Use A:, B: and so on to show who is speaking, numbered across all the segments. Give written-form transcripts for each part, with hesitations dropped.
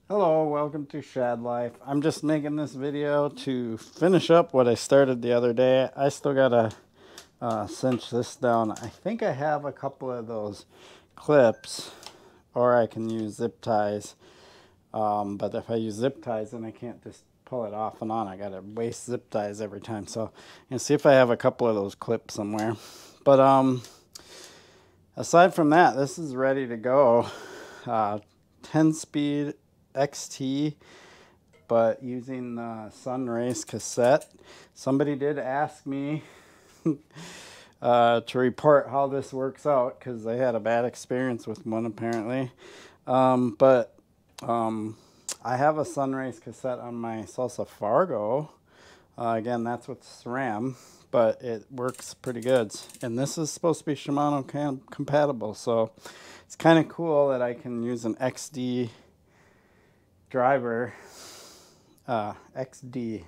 A: Hello, welcome to Shad Life. I'm just making this video to finish up what I started the other day. I still gotta cinch this down. I think I have a couple of those clips, or I can use zip ties. But if I use zip ties, then I can't just pull it off and on. I gotta waste zip ties every time. So, and see if I have a couple of those clips somewhere. But aside from that, this is ready to go. 10 speed XT, but using the Sunrace cassette. Somebody did ask me to report how this works out because they had a bad experience with one apparently. But I have a Sunrace cassette on my Salsa Fargo. Again, that's with SRAM, but it works pretty good. And this is supposed to be Shimano compatible, so it's kind of cool that I can use an XD driver. XD.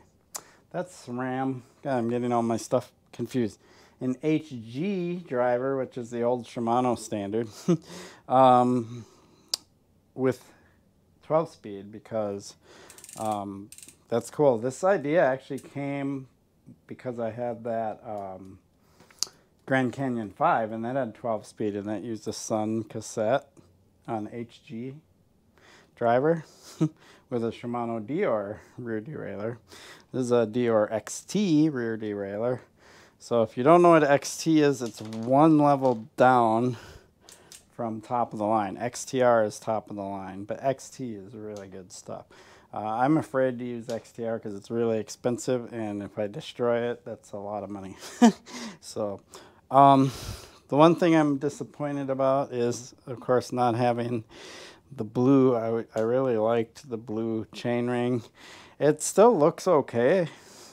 A: That's SRAM. God, I'm getting all my stuff confused. An HG driver, which is the old Shimano standard, with 12 speed because that's cool. This idea actually came because I had that Grand Canyon 5 and that had 12 speed and that used a Sun cassette on HG driver with a Shimano derailleur rear derailleur. This is a derailleur XT rear derailleur. So if you don't know what XT is, it's one level down from top of the line. XTR is top of the line, but XT is really good stuff. I'm afraid to use XTR because it's really expensive, and if I destroy it, that's a lot of money. So the one thing I'm disappointed about is, of course, not having the blue. I really liked the blue chainring. It still looks okay,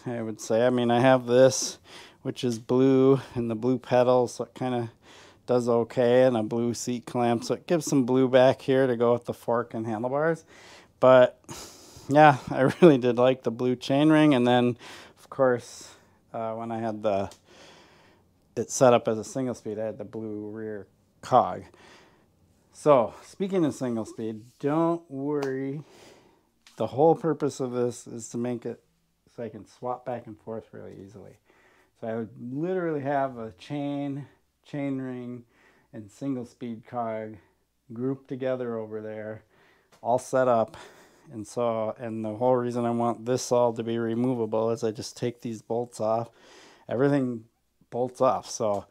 A: I would say. I mean, I have this, which is blue, and the blue pedals, so it kind of does okay, and a blue seat clamp, so it gives some blue back here to go with the fork and handlebars. But yeah, I really did like the blue chainring, and then of course when I had it set up as a single speed, I had the blue rear cog. So speaking of single speed, don't worry. The whole purpose of this is to make it so I can swap back and forth really easily. So I would literally have a chain ring, and single speed cog grouped together over there, all set up. And so, and the whole reason I want this all to be removable is I just take these bolts off. Everything bolts off. So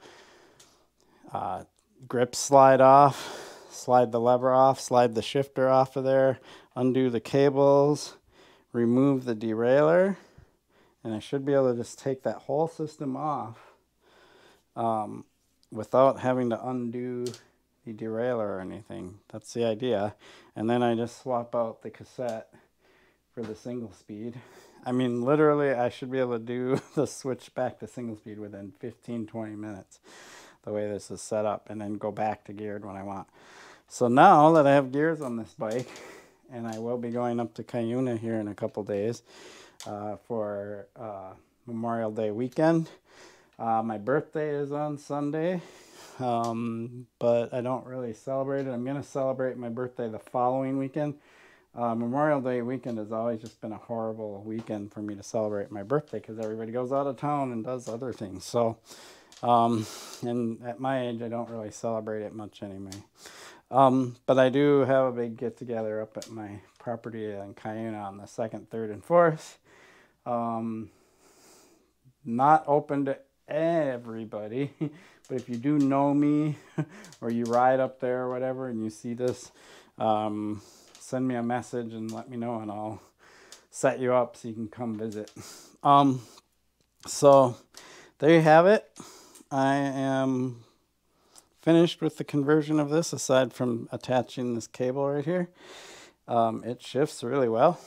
A: grips slide off, slide the lever off, slide the shifter off of there, undo the cables, remove the derailleur, and I should be able to just take that whole system off without having to undo the derailleur or anything. That's the idea. And then I just swap out the cassette for the single speed. I mean, literally, I should be able to do the switch back to single speed within 15-20 minutes, the way this is set up, and then go back to geared when I want. So now that I have gears on this bike, and I will be going up to Cuyuna here in a couple days for Memorial Day weekend. My birthday is on Sunday, but I don't really celebrate it. I'm going to celebrate my birthday the following weekend. Memorial Day weekend has always just been a horrible weekend for me to celebrate my birthday because everybody goes out of town and does other things. So, and at my age, I don't really celebrate it much anyway. But I do have a big get-together up at my property in Cuyuna on the 2nd, 3rd, and 4th. Not open to everybody, but if you do know me or you ride up there or whatever and you see this, send me a message and let me know, and I'll set you up so you can come visit. So there you have it. I am finished with the conversion of this, aside from attaching this cable right here. It shifts really well.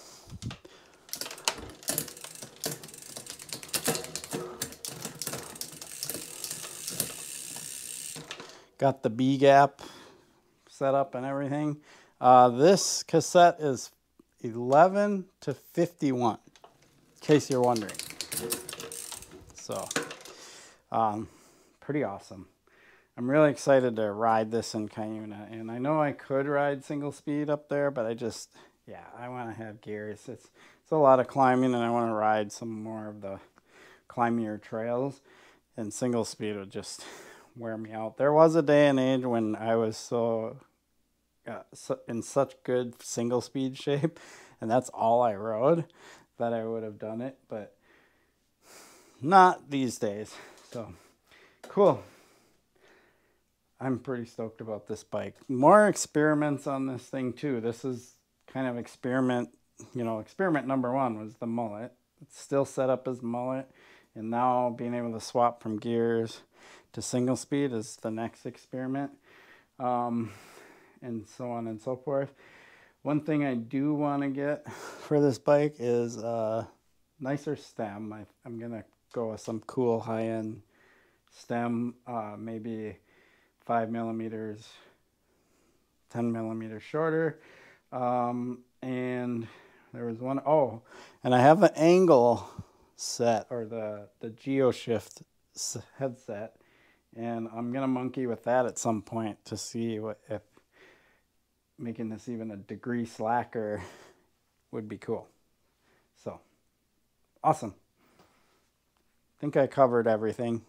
A: Got the B gap set up and everything. This cassette is 11 to 51, in case you're wondering. So, pretty awesome. I'm really excited to ride this in Cuyuna, and I know I could ride single speed up there, but I just, yeah, I want to have gears. It's a lot of climbing, and I want to ride some more of the climbier trails, and single speed would just wear me out. There was a day and age when I was in such good single speed shape, and that's all I rode, that I would have done it, but not these days. So cool. I'm pretty stoked about this bike. More experiments on this thing too. This is kind of experiment, experiment number one was the mullet. It's still set up as mullet, and now being able to swap from gears to single speed is the next experiment, and so on and so forth. One thing I do want to get for this bike is a nicer stem. I'm gonna go with some cool high-end stem, maybe 5 millimeters, 10 millimeters shorter. And there was one, and I have an angle set, or the GeoShift headset, and I'm gonna monkey with that at some point to see if making this even a degree slacker would be cool. So awesome. I think I covered everything.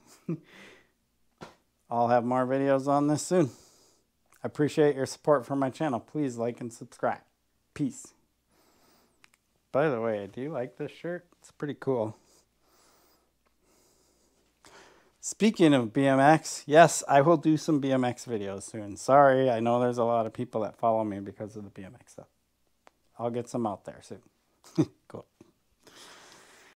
A: I'll have more videos on this soon. I appreciate your support for my channel. Please like and subscribe. Peace. By the way, do you like this shirt? It's pretty cool. Speaking of BMX, yes, I will do some BMX videos soon. Sorry, I know there's a lot of people that follow me because of the BMX stuff. I'll get some out there soon. Cool.